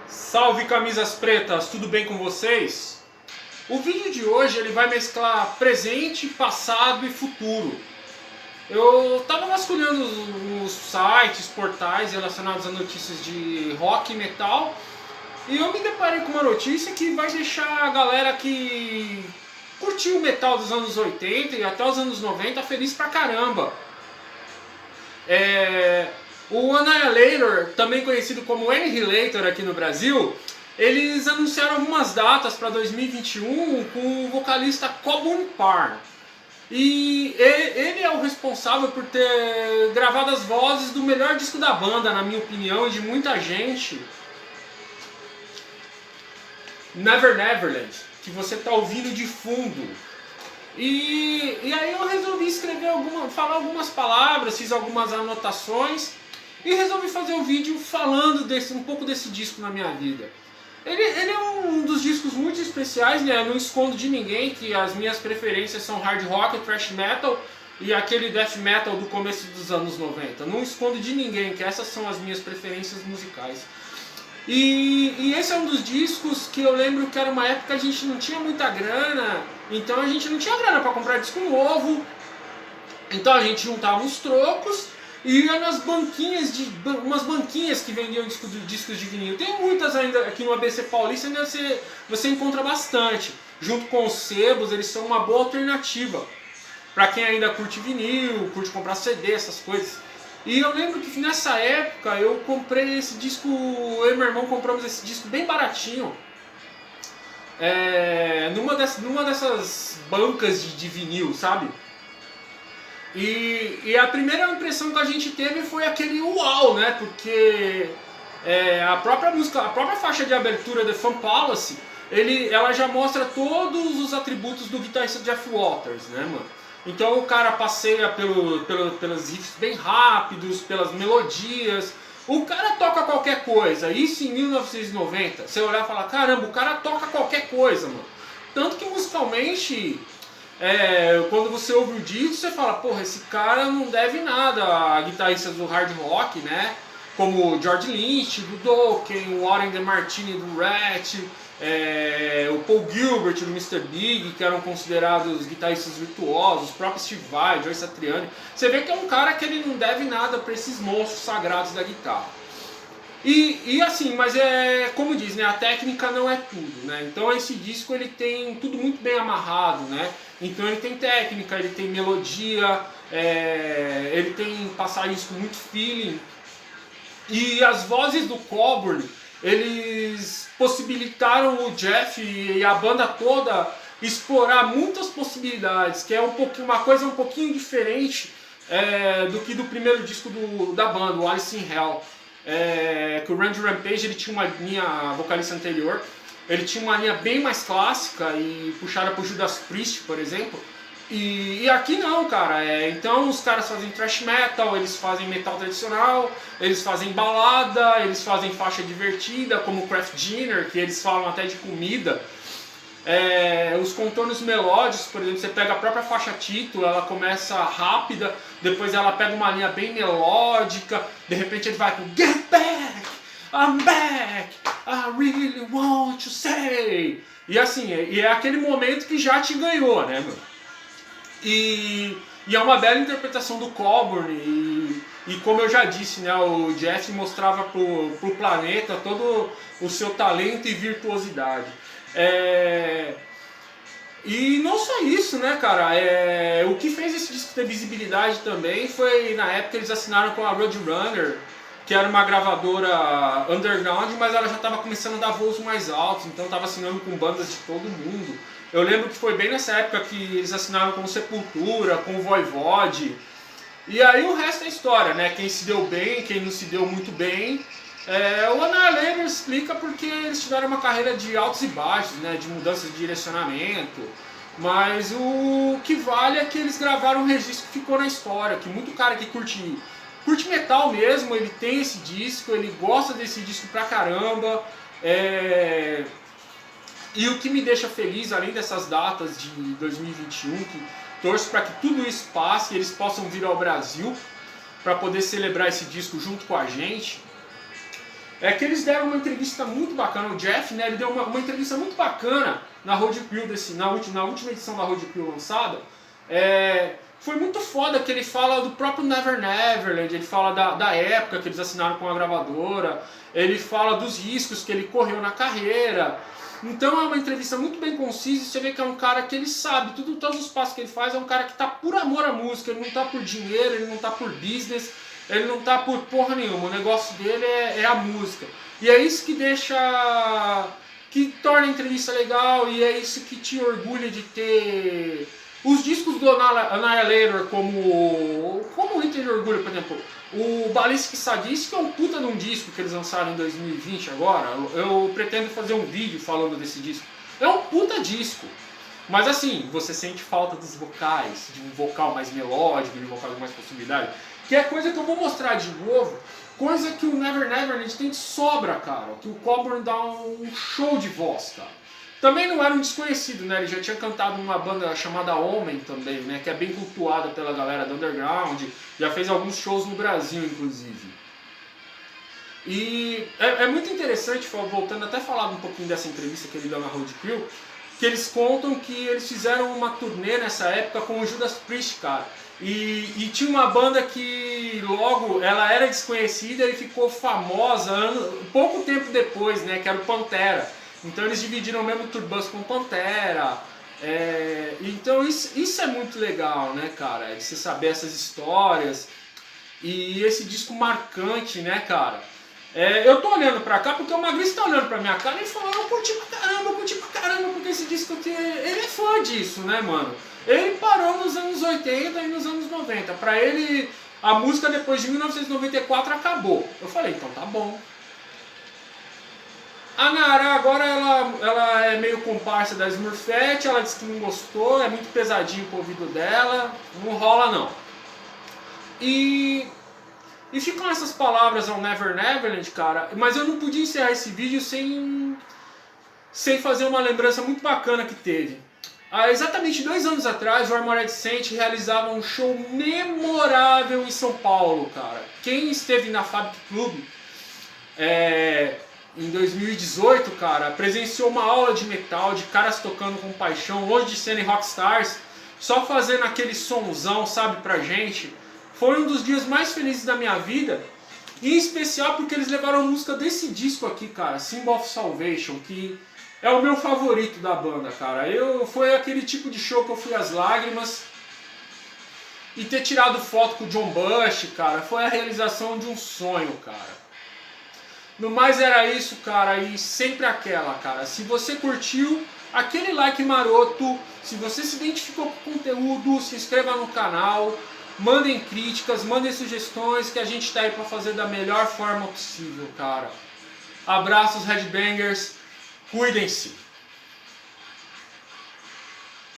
Salve camisas pretas, tudo bem com vocês? O vídeo de hoje ele vai mesclar presente, passado e futuro. Eu tava vasculhando os sites, portais relacionados a notícias de rock e metal e eu me deparei com uma notícia que vai deixar a galera que curtiu o metal dos anos 80 e até os anos 90 feliz pra caramba. O Annihilator, também conhecido como Annihilator aqui no Brasil, eles anunciaram algumas datas para 2021 com o vocalista Coburn Parr. E ele é o responsável por ter gravado as vozes do melhor disco da banda, na minha opinião, e de muita gente. Never Neverland, que você está ouvindo de fundo. E aí eu resolvi falar algumas palavras, fiz algumas anotações e resolvi fazer um vídeo falando um pouco desse disco na minha vida. Ele é um dos discos muito especiais, né? Eu não escondo de ninguém que as minhas preferências são hard rock, thrash metal e aquele death metal do começo dos anos 90. Não escondo de ninguém que essas são as minhas preferências musicais. E esse é um dos discos que eu lembro que era uma época que a gente não tinha muita grana, então a gente não tinha grana para comprar disco novo, então a gente juntava uns trocos e ia nas banquinhas, umas banquinhas que vendiam discos de vinil. Tem muitas ainda aqui no ABC Paulista, ainda você encontra bastante. Junto com os sebos, eles são uma boa alternativa para quem ainda curte vinil, curte comprar CD, essas coisas. E eu lembro que nessa época eu comprei esse disco, eu e meu irmão compramos esse disco bem baratinho, numa dessas bancas de vinil, sabe? E a primeira impressão que a gente teve foi aquele uau, né? Porque a própria música, a própria faixa de abertura The Fun Palace, ela já mostra todos os atributos do guitarrista Jeff Waters, né, mano? Então o cara passeia pelos riffs bem rápidos, pelas melodias. O cara toca qualquer coisa. Isso em 1990. Você olhar e falar, caramba, o cara toca qualquer coisa, mano. Tanto que musicalmente, quando você ouve o disco, você fala, porra, esse cara não deve nada a guitarristas do hard rock, né? Como o George Lynch, do Dokken, o Warren DeMartini do Rat, o Paul Gilbert do Mr. Big, que eram considerados guitarristas virtuosos, o próprio Steve Vai, Joe Satriani. Você vê que é um cara que ele não deve nada para esses monstros sagrados da guitarra. E assim, mas como diz, né, a técnica não é tudo, né? Então esse disco ele tem tudo muito bem amarrado, né? Então ele tem técnica, ele tem melodia, ele tem passagens com muito feeling. E as vozes do Coburn, eles possibilitaram o Jeff e a banda toda explorar muitas possibilidades, que é uma coisa um pouquinho diferente do que do primeiro disco da banda, o Alice in Hell. Que o Randy Rampage ele tinha uma linha, vocalista anterior, ele tinha uma linha bem mais clássica e puxada por Judas Priest, por exemplo. E aqui não, cara. Então os caras fazem thrash metal, eles fazem metal tradicional, eles fazem balada, eles fazem faixa divertida, como o Kraft Dinner, que eles falam até de comida. Os contornos melódicos, por exemplo, você pega a própria faixa título, ela começa rápida, depois ela pega uma linha bem melódica, de repente ele vai com Get Back, I'm Back, I Really Want to Say. E assim, é aquele momento que já te ganhou, né, meu? E é uma bela interpretação do Coburn e como eu já disse, né, o Jeff mostrava pro planeta todo o seu talento e virtuosidade. E não só isso, né, cara, o que fez esse disco ter visibilidade também foi, na época eles assinaram com a Roadrunner, que era uma gravadora underground, mas ela já estava começando a dar voos mais altos, então estava assinando com bandas de todo mundo. Eu lembro que foi bem nessa época que eles assinaram com Sepultura, com o Voivode. E aí o resto é história, né? Quem se deu bem, quem não se deu muito bem. O Annihilator explica porque eles tiveram uma carreira de altos e baixos, né? De mudanças de direcionamento. Mas o que vale é que eles gravaram um registro que ficou na história. Que muito cara que curte metal mesmo, ele tem esse disco, ele gosta desse disco pra caramba. E o que me deixa feliz, além dessas datas de 2021, que torço para que tudo isso passe e eles possam vir ao Brasil para poder celebrar esse disco junto com a gente, é que eles deram uma entrevista muito bacana, o Jeff, né, ele deu uma entrevista muito bacana na Road Crew, na última edição da Road Crew lançada. Foi muito foda que ele fala do próprio Never Neverland, ele fala da época que eles assinaram com a gravadora, ele fala dos riscos que ele correu na carreira. Então é uma entrevista muito bem concisa, você vê que é um cara que ele sabe, todos os passos que ele faz, é um cara que tá por amor à música, ele não tá por dinheiro, ele não tá por business, ele não tá por porra nenhuma, o negócio dele é a música. E é isso que que torna a entrevista legal, e é isso que te orgulha de ter os discos do Annihilator como item de orgulho, por exemplo. O Ballistic Sadistic é um puta de um disco que eles lançaram em 2020 agora. Eu pretendo fazer um vídeo falando desse disco. É um puta disco. Mas assim, você sente falta dos vocais, de um vocal mais melódico, de um vocal com mais possibilidade. Que é coisa que eu vou mostrar de novo. Coisa que o Never Neverland tem de sobra, cara. Que o Coburn dá um show de voz, cara. Também não era um desconhecido, né? Ele já tinha cantado numa banda chamada Homem também, né? Que é bem cultuada pela galera do underground. Já fez alguns shows no Brasil, inclusive. E é muito interessante, voltando até falar um pouquinho dessa entrevista que ele deu na Road Crew, que eles contam que eles fizeram uma turnê nessa época com o Judas Priest, cara. E tinha uma banda que logo ela era desconhecida e ficou famosa pouco tempo depois, né? Que era o Pantera. Então eles dividiram o mesmo Turbus com Pantera. Então isso é muito legal, né, cara? De você saber essas histórias. E esse disco marcante, né, cara? Eu tô olhando pra cá porque o Magriço tá olhando pra minha cara e falou: eu curti pra caramba, porque esse disco aqui, ele é fã disso, né, mano? Ele parou nos anos 80 e nos anos 90. Pra ele, a música depois de 1994 acabou. Eu falei: então tá bom. A Nara agora ela é meio comparsa da Smurfette, ela disse que não gostou, é muito pesadinho pro ouvido dela, não rola não. E ficam essas palavras ao Never Neverland, cara, mas eu não podia encerrar esse vídeo sem fazer uma lembrança muito bacana que teve. Há exatamente 2 anos atrás, o Armored Saint realizava um show memorável em São Paulo, cara. Quem esteve na Fabric Club em 2018, cara, presenciou uma aula de metal, de caras tocando com paixão, longe de serem rockstars, só fazendo aquele sonzão, sabe, pra gente. Foi um dos dias mais felizes da minha vida, em especial porque eles levaram a música desse disco aqui, cara, Symbol of Salvation, que é o meu favorito da banda, cara. Foi aquele tipo de show que eu fui às lágrimas, e ter tirado foto com o John Bush, cara, foi a realização de um sonho, cara. No mais era isso, cara, e sempre aquela, cara. Se você curtiu, aquele like maroto. Se você se identificou com o conteúdo, se inscreva no canal. Mandem críticas, mandem sugestões, que a gente tá aí pra fazer da melhor forma possível, cara. Abraços, Headbangers. Cuidem-se.